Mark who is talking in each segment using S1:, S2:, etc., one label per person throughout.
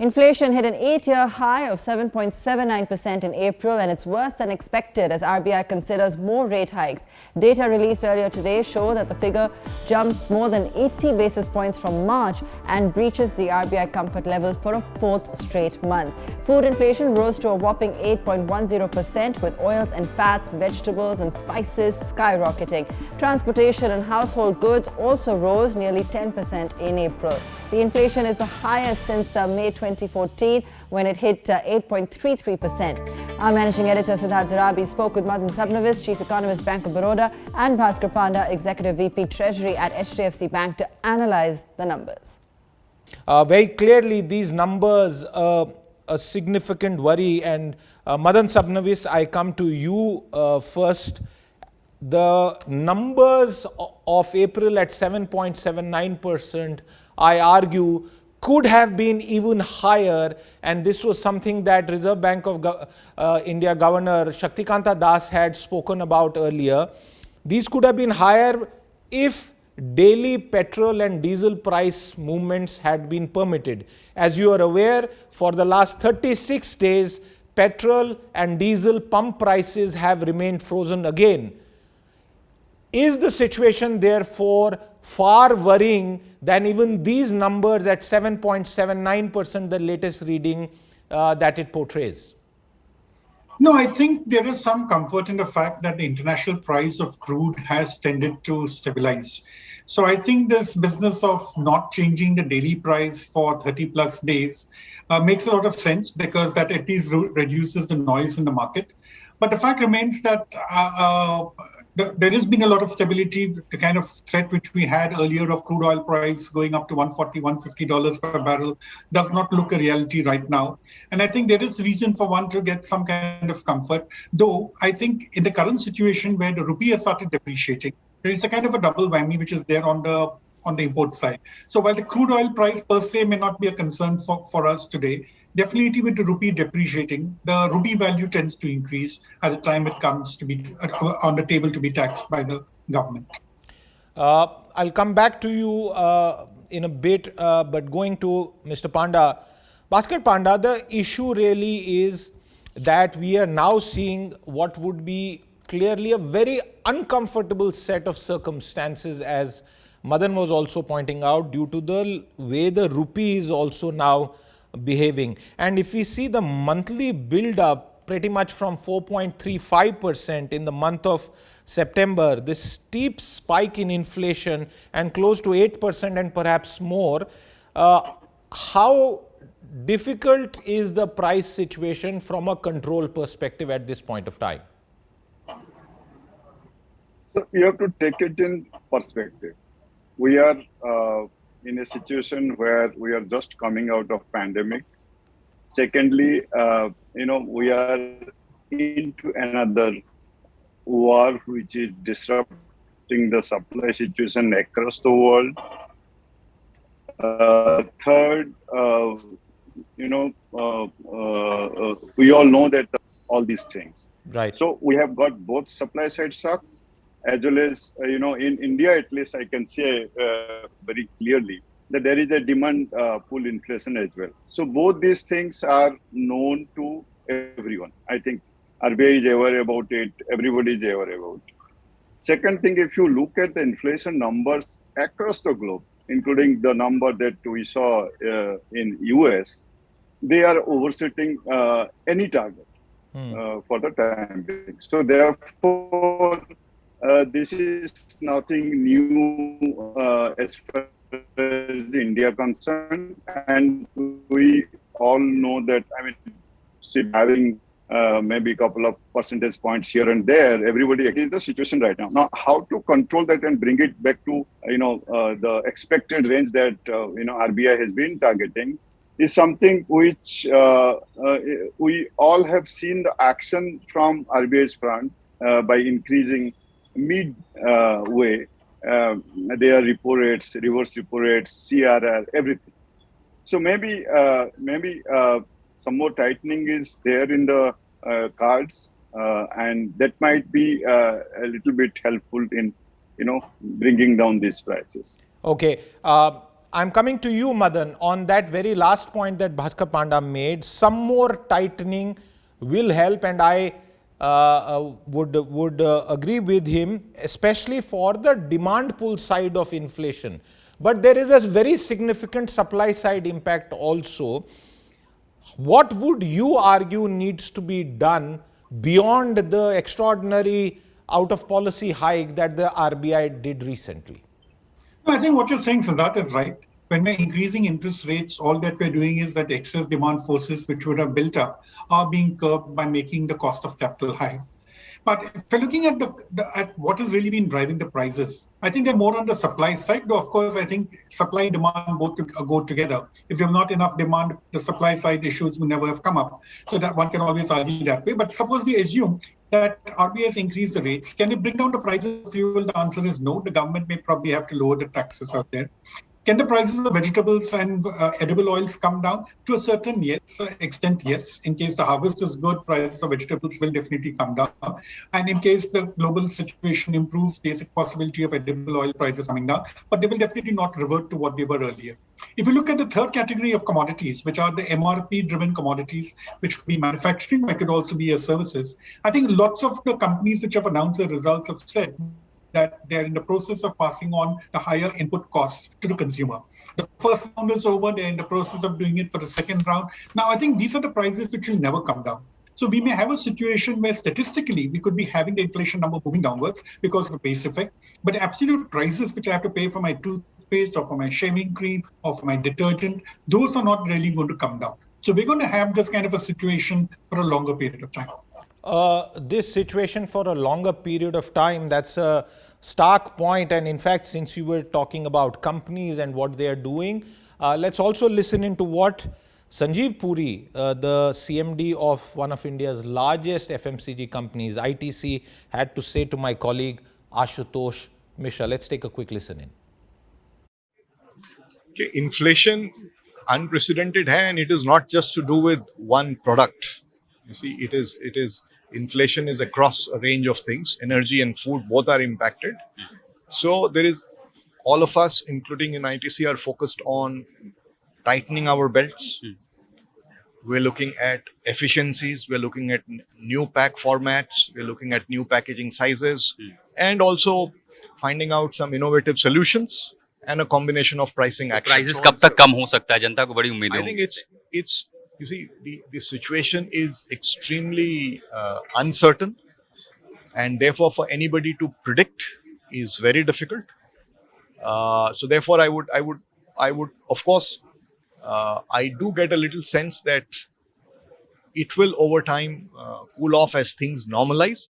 S1: Inflation hit an 8-year high of 7.79% in April, and it's worse than expected as RBI considers more rate hikes. Data released earlier today show that the figure jumps more than 80 basis points from March and breaches the RBI comfort level for a fourth straight month. Food inflation rose to a whopping 8.10%, with oils and fats, vegetables and spices skyrocketing. Transportation and household goods also rose nearly 10% in April. The inflation is the highest since May 2014, when it hit 8.33%. Our managing editor Siddharth Zarabi spoke with Madan Sabnavis, Chief Economist, Bank of Baroda, and Bhaskar Panda, Executive VP Treasury at HDFC Bank, to analyze the numbers.
S2: Very clearly, these numbers a significant worry. And Madan Sabnavis, I come to you first. The numbers of April at 7.79%, I argue, could have been even higher, and this was something that Reserve Bank of India Governor Shaktikanta Das had spoken about earlier. These could have been higher if daily petrol and diesel price movements had been permitted. As you are aware, for the last 36 days, petrol and diesel pump prices have remained frozen again. Is the situation therefore far worrying than even these numbers at 7.79%, the latest reading that it portrays?
S3: No, I think there is some comfort in the fact that the international price of crude has tended to stabilize. So I think this business of not changing the daily price for 30 plus days makes a lot of sense, because that at least reduces the noise in the market. But the fact remains that there has been a lot of stability. The kind of threat which we had earlier of crude oil price going up to $140, $150 per barrel does not look a reality right now. And I think there is reason for one to get some kind of comfort. Though I think in the current situation where the rupee has started depreciating, there is a kind of a double whammy which is there on the import side. So while the crude oil price per se may not be a concern for us today, definitely with the rupee depreciating, the rupee value tends to increase at the time it comes to be on the table to be taxed by the government.
S2: I'll come back to you in a bit, but going to Mr. Panda. Bhaskar Panda, the issue really is that we are now seeing what would be clearly a very uncomfortable set of circumstances, as Madan was also pointing out, due to the way the rupee is also now behaving. And if we see the monthly build up pretty much from 4.35% in the month of September, this steep spike in inflation and close to 8% and perhaps more, how difficult is the price situation from a control perspective at this point of time?
S4: So you have to take it in perspective. We are in a situation where we are just coming out of pandemic. Secondly, we are into another war which is disrupting the supply situation across the world. Third, we all know that all these things.
S2: Right.
S4: So we have got both supply side shocks, as well as, in India, at least I can say very clearly that there is a demand pull inflation as well. So both these things are known to everyone. I think RBI is aware about it. Everybody is aware about it. Second thing, if you look at the inflation numbers across the globe, including the number that we saw in US, they are overshooting any target for the time being. So therefore, this is nothing new as far as India concerned, and we all know that. Having maybe a couple of percentage points here and there, everybody agrees the situation right now. Now, how to control that and bring it back to the expected range that RBI has been targeting is something which we all have seen the action from RBI's front by increasing mid-way their repo rates, reverse repo rates, CRR, everything. So maybe some more tightening is there in the cards, and that might be a little bit helpful in bringing down these prices.
S2: Okay. I'm coming to you, Madan, on that very last point that Bhaskar Panda made. Some more tightening will help, and I would agree with him, especially for the demand pull side of inflation. But there is a very significant supply side impact also. What would you argue needs to be done beyond the extraordinary out of policy hike that the RBI did recently?
S3: No, I think what you're saying, Siddharth, is right. When we're increasing interest rates, all that we're doing is that excess demand forces which would have built up are being curbed by making the cost of capital high. But if we're looking at at what has really been driving the prices, I think they're more on the supply side. Though, of course, I think supply and demand both go together. If you have not enough demand, the supply side issues will never have come up. So that one can always argue that way. But suppose we assume that RBI has increased the rates. Can it bring down the prices of fuel? The answer is no. The government may probably have to lower the taxes out there. Can the prices of vegetables and edible oils come down? To a certain extent, yes. In case the harvest is good, prices of vegetables will definitely come down. And in case the global situation improves, there's a possibility of edible oil prices coming down, but they will definitely not revert to what they were earlier. If you look at the third category of commodities, which are the MRP-driven commodities, which could be manufacturing, but could also be services, I think lots of the companies which have announced their results have said that they're in the process of passing on the higher input costs to the consumer. The first round is over, they're in the process of doing it for the second round. Now, I think these are the prices which will never come down. So we may have a situation where statistically we could be having the inflation number moving downwards because of the base effect, but the absolute prices which I have to pay for my toothpaste or for my shaving cream or for my detergent, those are not really going to come down. So we're going to have this kind of a situation for a longer period of time.
S2: This situation for a longer period of time, that's a stark point. And in fact, since you were talking about companies and what they are doing, let's also listen into what Sanjeev Puri, the CMD of one of India's largest FMCG companies, ITC, had to say to my colleague Ashutosh Mishra. Let's take a quick listen in.
S5: Okay, inflation unprecedented hai, and it is not just to do with one product. You see, it is inflation is across a range of things. Energy and food both are impacted. So there is, all of us, including in ITC, are focused on tightening our belts. We're looking at efficiencies. We're looking at new pack formats. We're looking at new packaging sizes, and also finding out some innovative solutions and a combination of pricing action.
S6: Prices कब तक कम हो सकता है? जनता को बड़ी उम्मीदें
S5: I think it's you see, the situation is extremely uncertain, and therefore for anybody to predict is very difficult. So therefore, I would, of course, I do get a little sense that it will over time cool off as things normalize.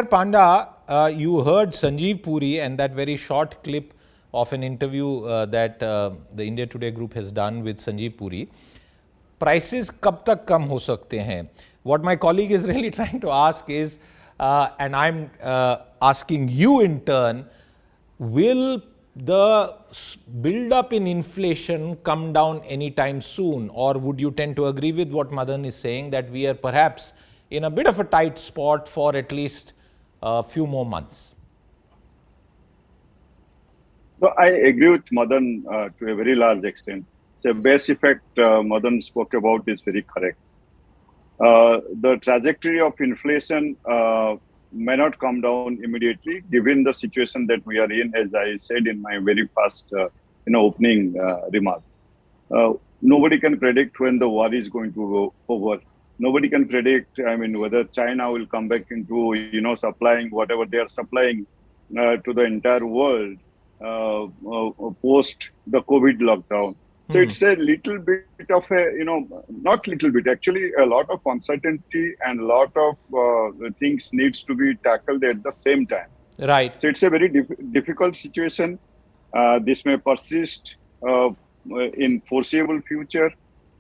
S2: Panda, you heard Sanjeev Puri and that very short clip of an interview that the India Today group has done with Sanjeev Puri. Prices कब तक कम हो सकते हैं? What my colleague is really trying to ask is, and I'm asking you in turn, will the build up in inflation come down anytime soon, or would you tend to agree with what Madan is saying, that we are perhaps in a bit of a tight spot for at least a few more months?
S4: So I agree with Madan to a very large extent. So base effect Madan spoke about is very correct. The trajectory of inflation may not come down immediately, given the situation that we are in, as I said in my very first opening remark. Nobody can predict when the war is going to go over. Nobody can predict, whether China will come back into, supplying whatever they are supplying to the entire world post the COVID lockdown. So it's a little bit of not little bit, actually a lot of uncertainty and a lot of things needs to be tackled at the same time.
S2: Right.
S4: So it's a very difficult situation. This may persist in foreseeable future.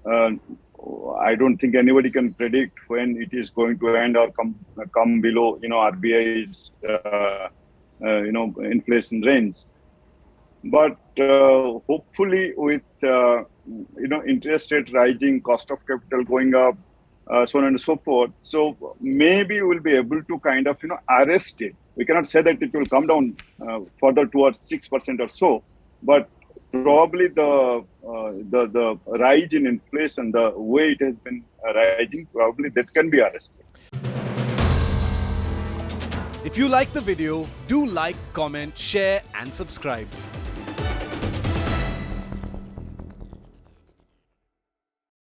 S4: I don't think anybody can predict when it is going to end or come below, RBI's, inflation range. But hopefully with, interest rate rising, cost of capital going up, so on and so forth. So maybe we'll be able to kind of, arrest it. We cannot say that it will come down further towards 6% or so, but probably the rise in inflation, the way it has been rising, probably that can be arrested.
S7: If you like the video, do like, comment, share and subscribe.